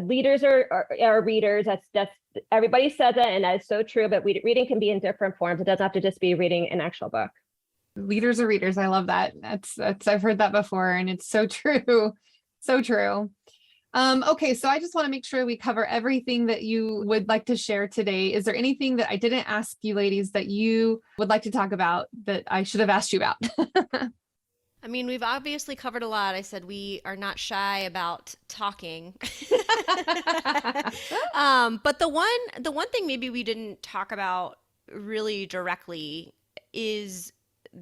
Leaders are readers. That's everybody says it, and that is so true. But reading can be in different forms. It doesn't have to just be reading an actual book. Leaders are readers. I love that. That's I've heard that before, and it's so true. So true. Okay, so I just want to make sure we cover everything that you would like to share today. Is there anything that I didn't ask you ladies that you would like to talk about that I should have asked you about? I mean, we've obviously covered a lot. I said we are not shy about talking. But the one thing maybe we didn't talk about really directly is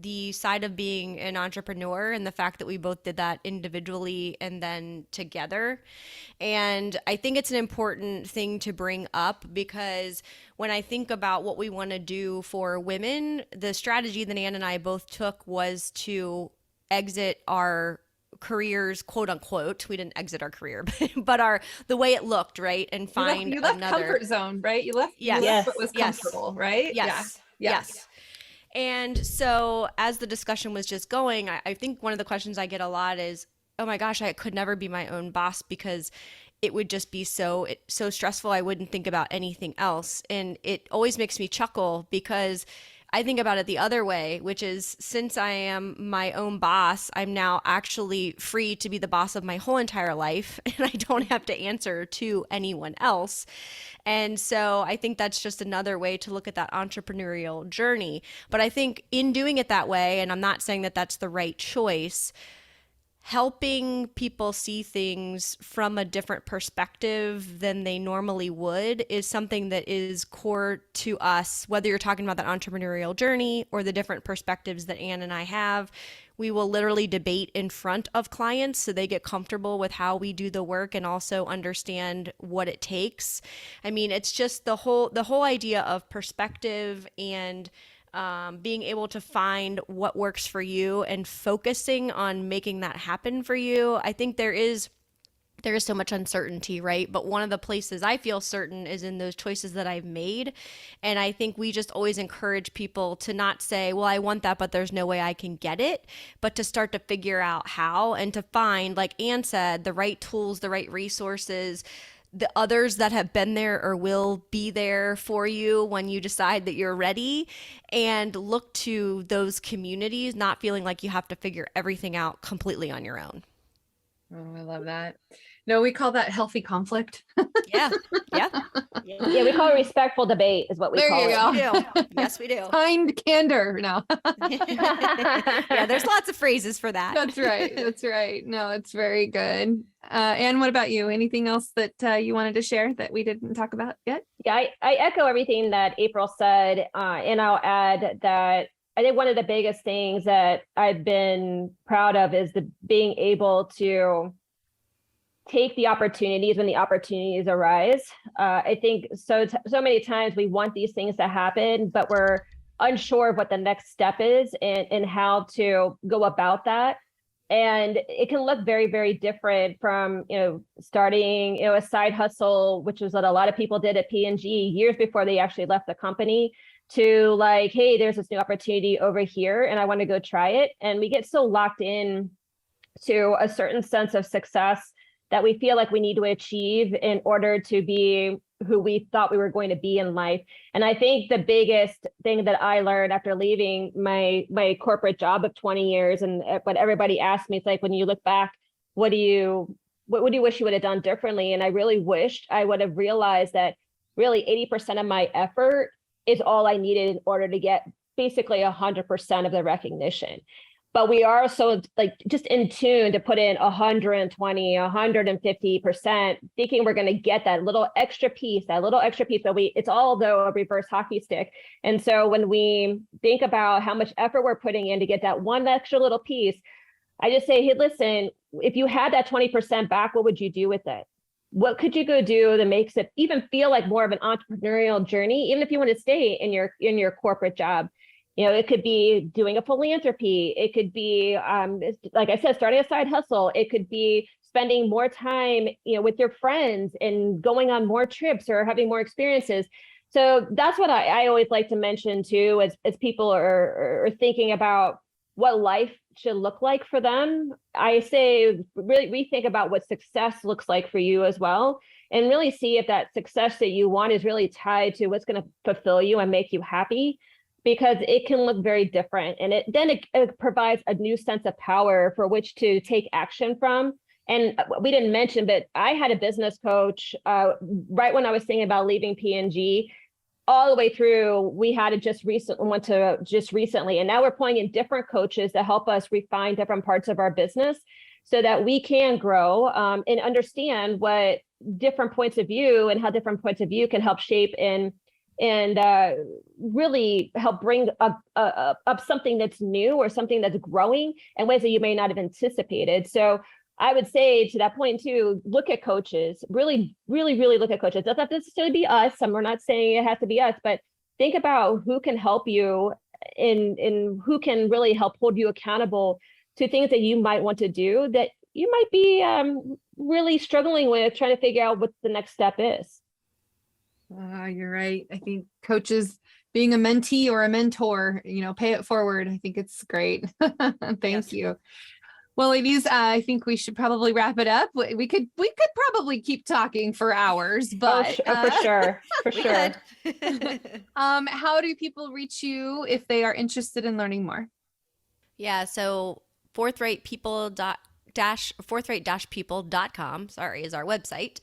the side of being an entrepreneur and the fact that we both did that individually and then together. And I think it's an important thing to bring up because when I think about what we want to do for women, the strategy that Ann and I both took was to exit our careers, quote unquote. We didn't exit our career, but the way it looked, right? And find you left another comfort zone, right? You left Yes. what was comfortable, right? Yes. Yes. And so as the discussion was just going, I think one of the questions I get a lot is, oh my gosh, I could never be my own boss because it would just be so stressful. I wouldn't think about anything else. And it always makes me chuckle because I think about it the other way, which is since I am my own boss, I'm now actually free to be the boss of my whole entire life, and I don't have to answer to anyone else. And so I think that's just another way to look at that entrepreneurial journey. But I think in doing it that way, and I'm not saying that that's the right choice, helping people see things from a different perspective than they normally would is something that is core to us, whether you're talking about that entrepreneurial journey or the different perspectives that Ann and I have. We will literally debate in front of clients so they get comfortable with how we do the work and also understand what it takes. I mean, it's just the whole idea of perspective and being able to find what works for you and focusing on making that happen for you. I think there is so much uncertainty, right? But one of the places I feel certain is in those choices that I've made. And I think we just always encourage people to not say, well, I want that, but there's no way I can get it, but to start to figure out how and to find, like Ann said, the right tools, the right resources, the others that have been there or will be there for you when you decide that you're ready, and look to those communities, not feeling like you have to figure everything out completely on your own. Oh, I love that. No, we call that healthy conflict. Yeah. Yeah, we call it respectful debate is what we There call you it. go. We do. Yes, we do. Kind candor. No. Yeah, there's lots of phrases for that. That's right. That's right. No, it's very good. Ann, what about you? Anything else that you wanted to share that we didn't talk about yet? Yeah, I echo everything that April said, and I'll add that I think one of the biggest things that I've been proud of is being able to take the opportunities when the opportunities arise. I think so many times we want these things to happen, but we're unsure of what the next step is and how to go about that. And it can look very, very different from, starting, a side hustle, which was what a lot of people did at P&G years before they actually left the company, to like, hey, there's this new opportunity over here and I want to go try it. And we get so locked in to a certain sense of success that we feel like we need to achieve in order to be who we thought we were going to be in life. And I think the biggest thing that I learned after leaving my corporate job of 20 years, and what everybody asked me, it's like, when you look back, what do you wish you would have done differently? And I really wished I would have realized that really 80% of my effort is all I needed in order to get basically 100% of the recognition. But we are so just in tune to put in 120, 150%, thinking we're going to get that little extra piece, but it's all though a reverse hockey stick. And so when we think about how much effort we're putting in to get that one extra little piece, I just say, hey, listen, if you had that 20% back, what would you do with it? What could you go do that makes it even feel like more of an entrepreneurial journey, even if you want to stay in your corporate job? It could be doing a philanthropy. It could be, like I said, starting a side hustle. It could be spending more time, with your friends and going on more trips or having more experiences. So that's what I always like to mention too, as people are thinking about what life should look like for them. I say, really rethink about what success looks like for you as well, and really see if that success that you want is really tied to what's going to fulfill you and make you happy. Because it can look very different, and it provides a new sense of power for which to take action from. And we didn't mention, but I had a business coach right when I was thinking about leaving P&G, all the way through. We had just recently, and now we're pulling in different coaches to help us refine different parts of our business so that we can grow and understand what different points of view and how different points of view can help shape and and really help bring up something that's new or something that's growing in ways that you may not have anticipated. So I would say to that point too, look at coaches, really, really, really look at coaches. It doesn't have to necessarily be us. And we're not saying it has to be us, but think about who can help you in who can really help hold you accountable to things that you might want to do that you might be really struggling with, trying to figure out what the next step is. You're right. I think coaches being a mentee or a mentor, pay it forward. I think it's great. Thank you. Well, ladies, I think we should probably wrap it up. We could probably keep talking for hours, but for sure. How do people reach you if they are interested in learning more? Yeah, so forthright-people.com, is our website.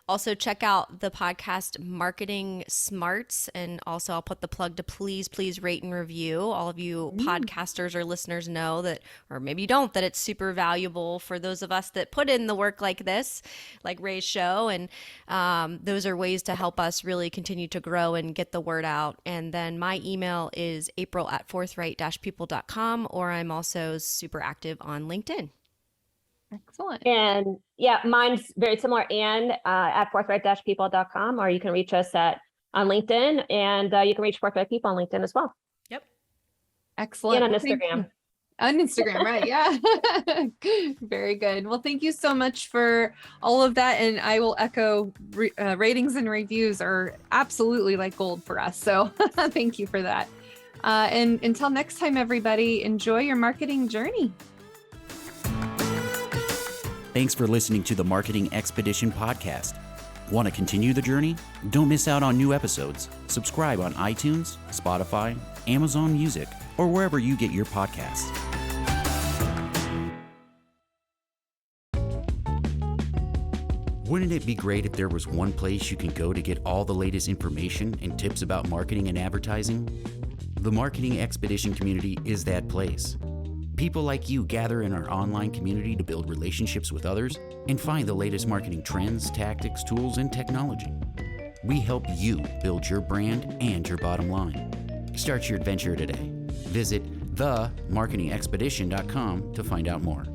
Also check out the podcast Marketing Smarts, and also I'll put the plug to please rate and review. All of you podcasters or listeners know that, or maybe you don't, that it's super valuable for those of us that put in the work like this, like Ray's show, and those are ways to help us really continue to grow and get the word out. And then my email is april@forthright-people.com, or I'm also super active on LinkedIn. Excellent. And yeah, mine's very similar, Anne at forthright-people.com, or you can reach us on LinkedIn, and you can reach Forthright People on LinkedIn as well. Yep. Excellent. And on Instagram. On Instagram, right? Yeah. Very good. Well, thank you so much for all of that. And I will echo ratings and reviews are absolutely like gold for us. So thank you for that. And until next time, everybody, enjoy your marketing journey. Thanks for listening to the Marketing Expedition podcast. Want to continue the journey? Don't miss out on new episodes. Subscribe on iTunes, Spotify, Amazon Music, or wherever you get your podcasts. Wouldn't it be great if there was one place you can go to get all the latest information and tips about marketing and advertising? The Marketing Expedition community is that place. People like you gather in our online community to build relationships with others and find the latest marketing trends, tactics, tools, and technology. We help you build your brand and your bottom line. Start your adventure today. Visit themarketingexpedition.com to find out more.